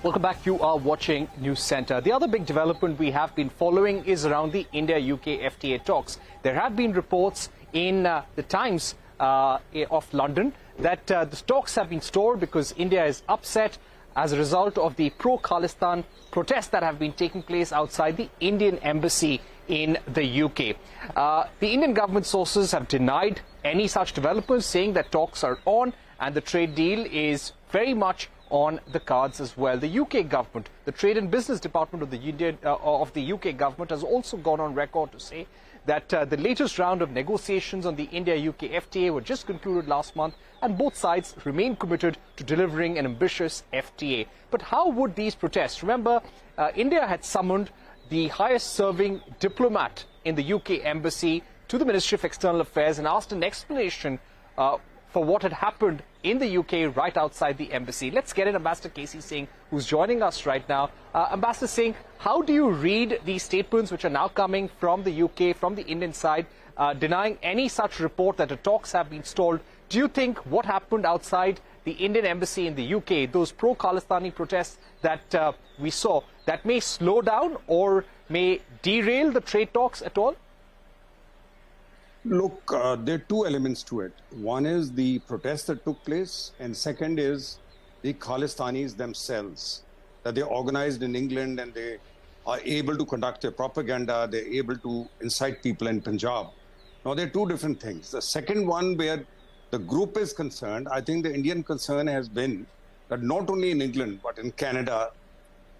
Welcome back. You are watching Newscenter. The other big development we have been following is around the India-UK FTA talks. There have been reports in the Times of London that the talks have been stalled because India is upset as a result of the pro-Khalistan protests that have been taking place outside the Indian embassy in the UK. The Indian government sources have denied any such developments, saying that talks are on and the trade deal is very much on the cards as well. The UK government, the Trade and Business Department of the UK government has also gone on record to say that the latest round of negotiations on the India-UK FTA were just concluded last month and both sides remain committed to delivering an ambitious FTA. But how would these protests? Remember, India had summoned the highest serving diplomat in the UK embassy to the Ministry of External Affairs and asked an explanation for what had happened in the UK right outside the embassy. Let's get in Ambassador K.C. Singh, who's joining us right now. Ambassador Singh, how do you read these statements which are now coming from the UK, from the Indian side, denying any such report that the talks have been stalled? Do you think what happened outside the Indian embassy in the UK, those pro-Khalistani protests that we saw, that may slow down or may derail the trade talks at all? Look, there are two elements to it. One is the protest that took place, and second is the Khalistanis themselves, that they organized in England and they are able to conduct their propaganda, they're able to incite people in Punjab. Now, there are two different things. The second one, where the group is concerned, I think the Indian concern has been that not only in England, but in Canada,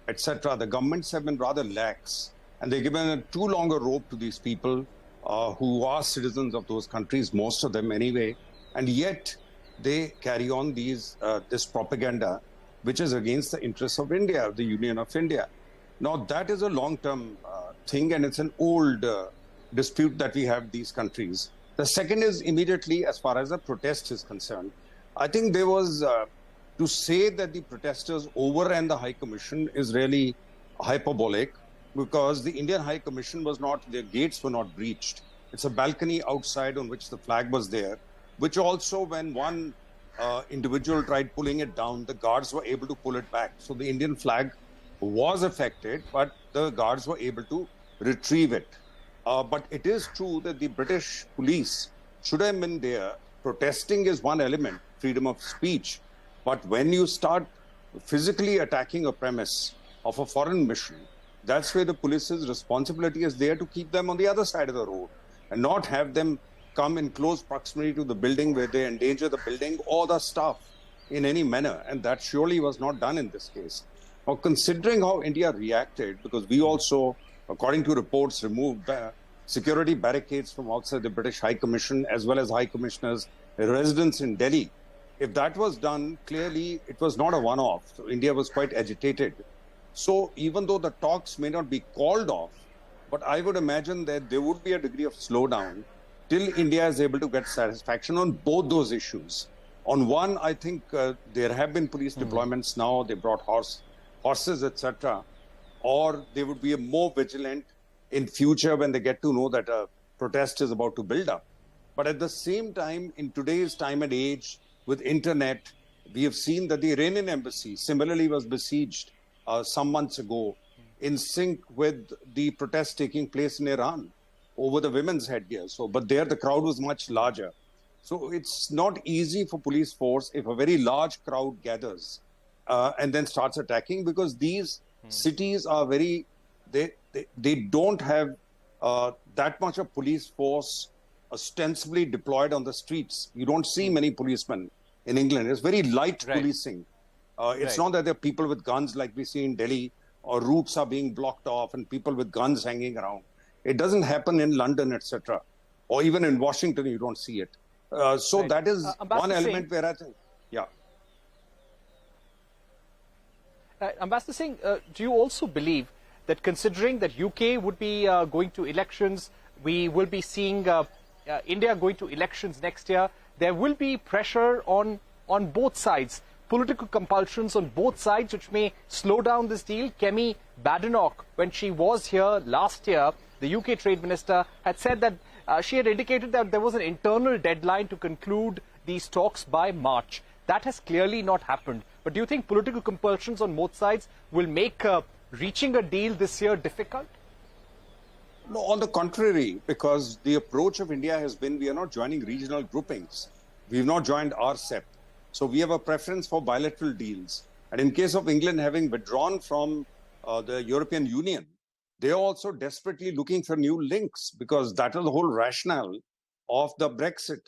etc., the governments have been rather lax, and they've given a too long a rope to these people who are citizens of those countries, most of them anyway, and yet they carry on this propaganda, which is against the interests of India, the Union of India. Now, that is a long-term thing, and it's an old dispute that we have these countries. The second is immediately, as far as the protest is concerned, I think there was, to say that the protesters overran the High Commission is really hyperbolic, because the Indian High Commission was not, their gates were not breached. It's a balcony outside on which the flag was there, which also, when one individual tried pulling it down, the guards were able to pull it back. So the Indian flag was affected, but the guards were able to retrieve it. But it is true that the British police should have been there. Protesting is one element, freedom of speech. But when you start physically attacking a premise of a foreign mission, that's where the police's responsibility is there to keep them on the other side of the road and not have them come in close proximity to the building where they endanger the building or the staff in any manner. And that surely was not done in this case. Now, considering how India reacted, because we also, according to reports, removed security barricades from outside the British High Commission, as well as High Commissioner's residence in Delhi. If that was done, clearly it was not a one-off. So India was quite agitated. So even though the talks may not be called off, but I would imagine that there would be a degree of slowdown till India is able to get satisfaction on both those issues. On one, I think there have been police deployments now. They brought horses, etc. Or they would be more vigilant in future when they get to know that a protest is about to build up. But at the same time, in today's time and age, with internet, we have seen that the Iranian embassy similarly was besieged some months ago, in sync with the protests taking place in Iran over the women's headgear. So, but there the crowd was much larger. So it's not easy for police force if a very large crowd gathers and then starts attacking, because these cities are very, they don't have that much of police force ostensibly deployed on the streets. You don't see many policemen in England. It's very light policing. It's not that there are people with guns like we see in Delhi, or routes are being blocked off and people with guns hanging around. It doesn't happen in London, etc. Or even in Washington, you don't see it. So that is one element where I think, Ambassador Singh, do you also believe that, considering that UK would be going to elections, we will be seeing India going to elections next year, there will be pressure on both sides, political compulsions on both sides, which may slow down this deal? Kemi Badenoch, when she was here last year, the UK Trade Minister, had said that she had indicated that there was an internal deadline to conclude these talks by March. That has clearly not happened. But do you think political compulsions on both sides will make reaching a deal this year difficult? No, on the contrary, because the approach of India has been we are not joining regional groupings. We've not joined RCEP. So we have a preference for bilateral deals. And in case of England having withdrawn from the European Union, they are also desperately looking for new links, because that is the whole rationale of the Brexit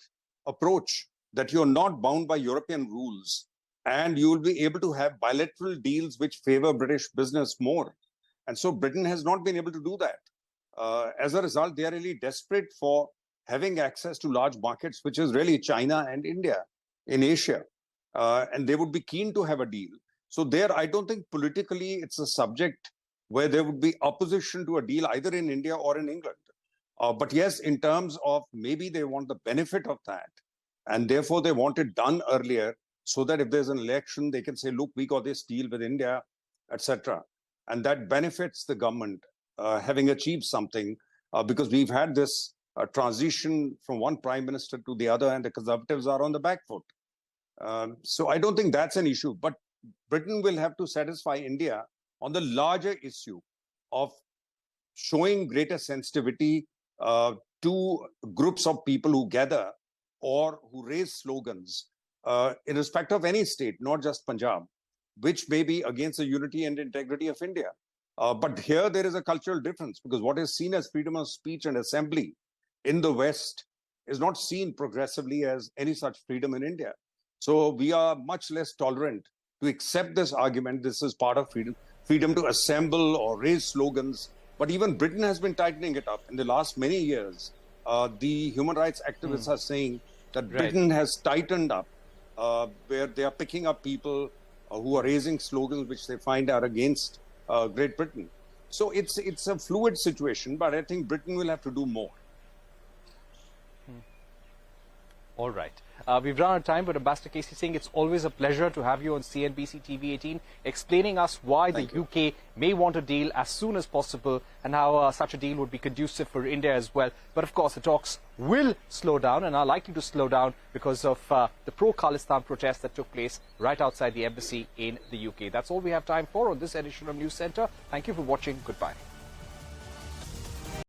approach, that you're not bound by European rules and you will be able to have bilateral deals which favor British business more. And so Britain has not been able to do that. As a result, they are really desperate for having access to large markets, which is really China and India in Asia. And they would be keen to have a deal. So there, I don't think politically it's a subject where there would be opposition to a deal either in India or in England. But yes, in terms of maybe they want the benefit of that, and therefore they want it done earlier so that if there's an election, they can say, look, we got this deal with India, etc. And that benefits the government having achieved something, because we've had this transition from one prime minister to the other, and the Conservatives are on the back foot. So I don't think that's an issue. But Britain will have to satisfy India on the larger issue of showing greater sensitivity to groups of people who gather or who raise slogans in respect of any state, not just Punjab, which may be against the unity and integrity of India. But here there is a cultural difference, because what is seen as freedom of speech and assembly in the West is not seen progressively as any such freedom in India. So we are much less tolerant to accept this argument. This is part of freedom to assemble or raise slogans. But even Britain has been tightening it up in the last many years. The human rights activists are saying that Britain has tightened up, where they are picking up people who are raising slogans which they find are against Great Britain. So it's a fluid situation, but I think Britain will have to do more. All right. We've run out of time, but Ambassador K.C. Singh, it's always a pleasure to have you on CNBC-TV18 explaining us why the UK may want a deal as soon as possible and how such a deal would be conducive for India as well. But of course, the talks will slow down and are likely to slow down because of the pro-Khalistan protests that took place right outside the embassy in the UK. That's all we have time for on this edition of News Centre. Thank you for watching. Goodbye.